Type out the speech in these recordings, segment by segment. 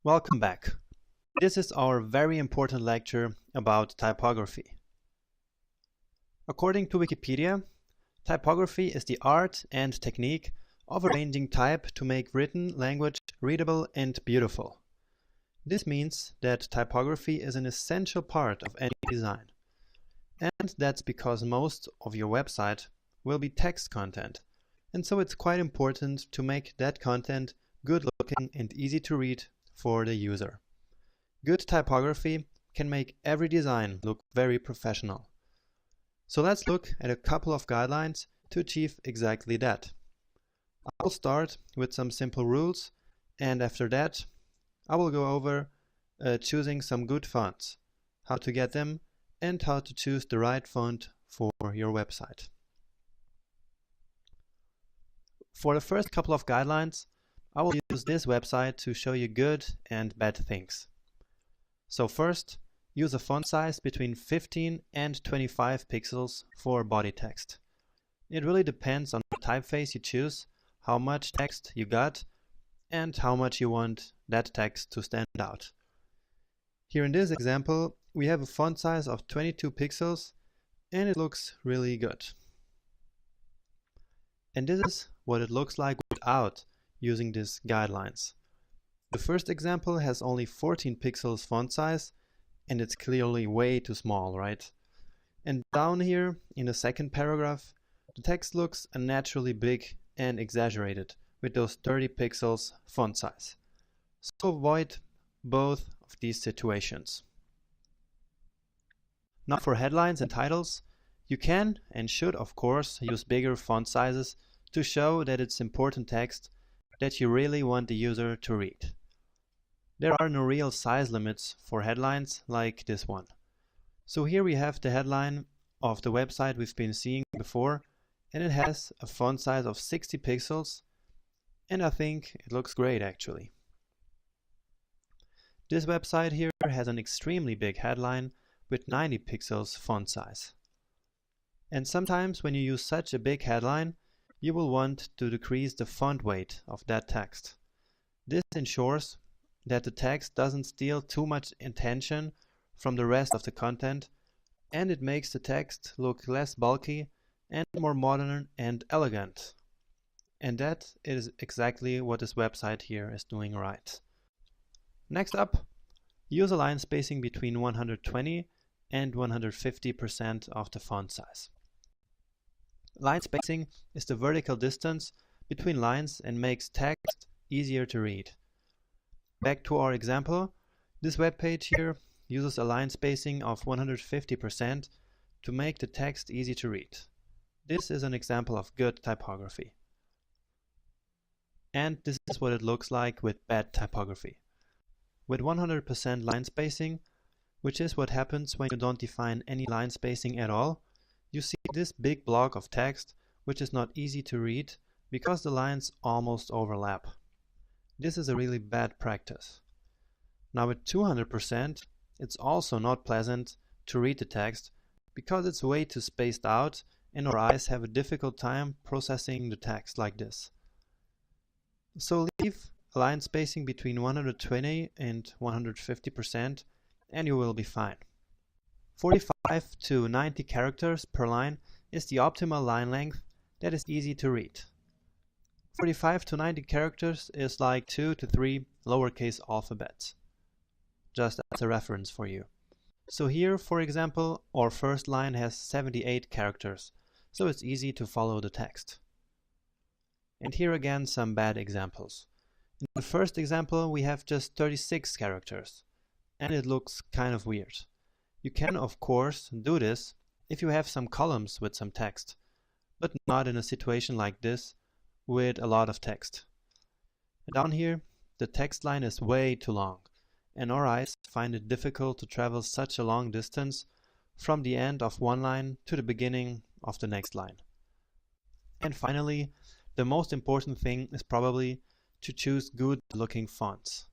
Welcome back. This is our very important lecture about typography. According to Wikipedia, typography is the art and technique of arranging type to make written language readable and beautiful. This means that typography is an essential part of any design. And that's because most of your website will be text content. And so it's quite important to make that content good looking and easy to read for the user. Good typography can make every design look very professional. So let's look at a couple of guidelines to achieve exactly that. I'll start with some simple rules, and after that I will go over choosing some good fonts, how to get them, and how to choose the right font for your website. For the first couple of guidelines, I will use this website to show you good and bad things. So first, use a font size between 15 and 25 pixels for body text. It really depends on the typeface you choose, how much text you got, and how much you want that text to stand out. Here in this example, we have a font size of 22 pixels and it looks really good. And this is what it looks like without using these guidelines. The first example has only 14 pixels font size and it's clearly way too small, right? And down here in the second paragraph, the text looks unnaturally big and exaggerated with those 30 pixels font size. So avoid both of these situations. Now for headlines and titles, you can and should of course use bigger font sizes to show that it's important text that you really want the user to read. There are no real size limits for headlines like this one. So here we have the headline of the website we've been seeing before, and it has a font size of 60 pixels, and I think it looks great actually. This website here has an extremely big headline with 90 pixels font size. And sometimes when you use such a big headline, you will want to decrease the font weight of that text. This ensures that the text doesn't steal too much attention from the rest of the content, and it makes the text look less bulky and more modern and elegant. And that is exactly what this website here is doing right. Next up, use a line spacing between 120 and 150% of the font size. Line spacing is the vertical distance between lines and makes text easier to read. Back to our example, this web page here uses a line spacing of 150% to make the text easy to read. This is an example of good typography. And this is what it looks like with bad typography. With 100% line spacing, which is what happens when you don't define any line spacing at all, you see this big block of text which is not easy to read because the lines almost overlap. This is a really bad practice. Now with 200%, it's also not pleasant to read the text because it's way too spaced out and our eyes have a difficult time processing the text like this. So leave a line spacing between 120 and 150% and you will be fine. 45 to 90 characters per line is the optimal line length that is easy to read. 45 to 90 characters is like 2 to 3 lowercase alphabets. Just as a reference for you. So here, for example, our first line has 78 characters, so it's easy to follow the text. And here again some bad examples. In the first example we have just 36 characters, and it looks kind of weird. You can of course do this if you have some columns with some text, but not in a situation like this with a lot of text. And down here the text line is way too long, and our eyes find it difficult to travel such a long distance from the end of one line to the beginning of the next line. And finally, the most important thing is probably to choose good looking fonts.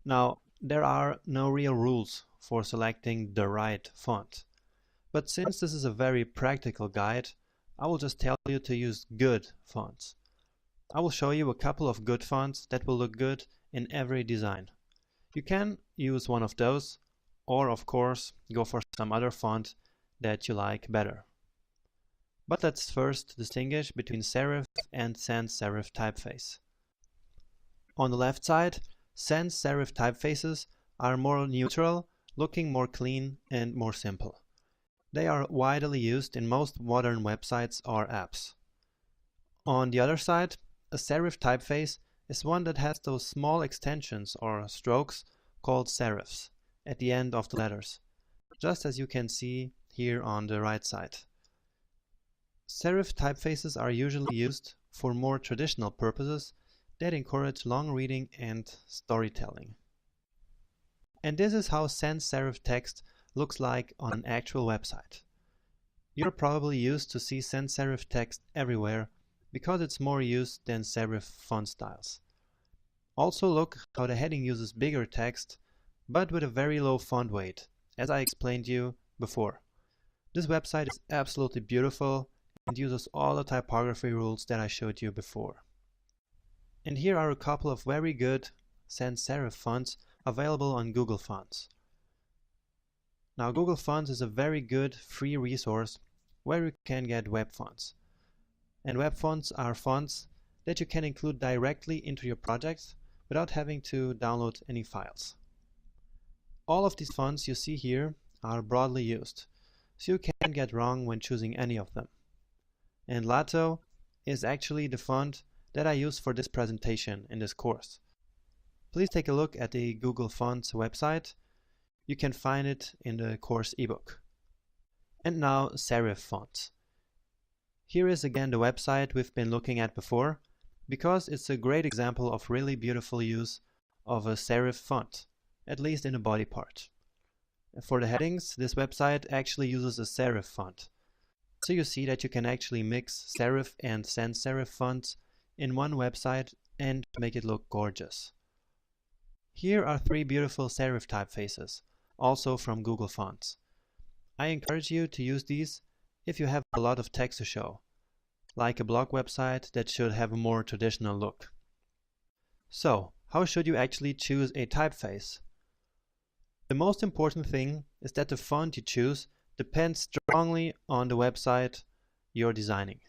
Now, there are no real rules for selecting the right font, but since this is a very practical guide, I will just tell you to use good fonts. I will show you a couple of good fonts that will look good in every design. You can use one of those, or of course go for some other font that you like better. But let's first distinguish between serif and sans serif typeface. On the left side, sans serif typefaces are more neutral, looking more clean and more simple. They are widely used in most modern websites or apps. On the other side, a serif typeface is one that has those small extensions or strokes called serifs at the end of the letters, just as you can see here on the right side. Serif typefaces are usually used for more traditional purposes that encourage long reading and storytelling. And this is how sans serif text looks like on an actual website. You're probably used to see sans serif text everywhere because it's more used than serif font styles. Also look how the heading uses bigger text but with a very low font weight, as I explained to you before. This website is absolutely beautiful and uses all the typography rules that I showed you before. And here are a couple of very good sans serif fonts available on Google Fonts. Now Google Fonts is a very good free resource where you can get web fonts. And web fonts are fonts that you can include directly into your projects without having to download any files. All of these fonts you see here are broadly used, so you can't get wrong when choosing any of them. And Lato is actually the font that I use for this presentation in this course. Please take a look at the Google Fonts website. You can find it in the course ebook. And now serif fonts. Here is again the website we've been looking at before, because it's a great example of really beautiful use of a serif font, at least in the body part. For the headings, this website actually uses a serif font. So you see that you can actually mix serif and sans serif fonts in one website and make it look gorgeous. Here are 3 beautiful serif typefaces, also from Google Fonts. I encourage you to use these if you have a lot of text to show, like a blog website that should have a more traditional look. So, how should you actually choose a typeface? The most important thing is that the font you choose depends strongly on the website you're designing.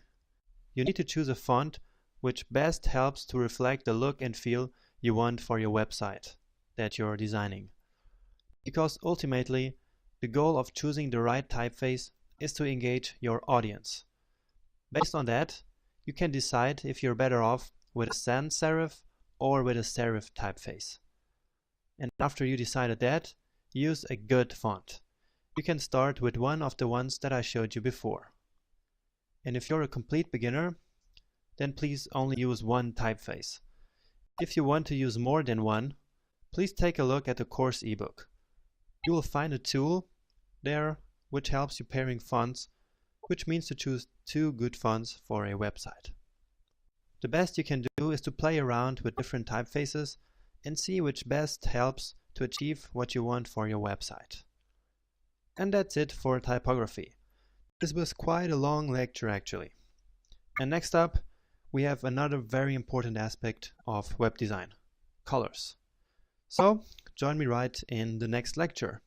You need to choose a font which best helps to reflect the look and feel you want for your website that you're designing. Because ultimately, the goal of choosing the right typeface is to engage your audience. Based on that, you can decide if you're better off with a sans serif or with a serif typeface. And after you decided that, use a good font. You can start with one of the ones that I showed you before. And if you're a complete beginner, then please only use one typeface. If you want to use more than one, please take a look at the course ebook. You will find a tool there which helps you pairing fonts, which means to choose 2 good fonts for a website. The best you can do is to play around with different typefaces and see which best helps to achieve what you want for your website. And that's it for typography. This was quite a long lecture actually. And next up, we have another very important aspect of web design, colors. So, join me right in the next lecture.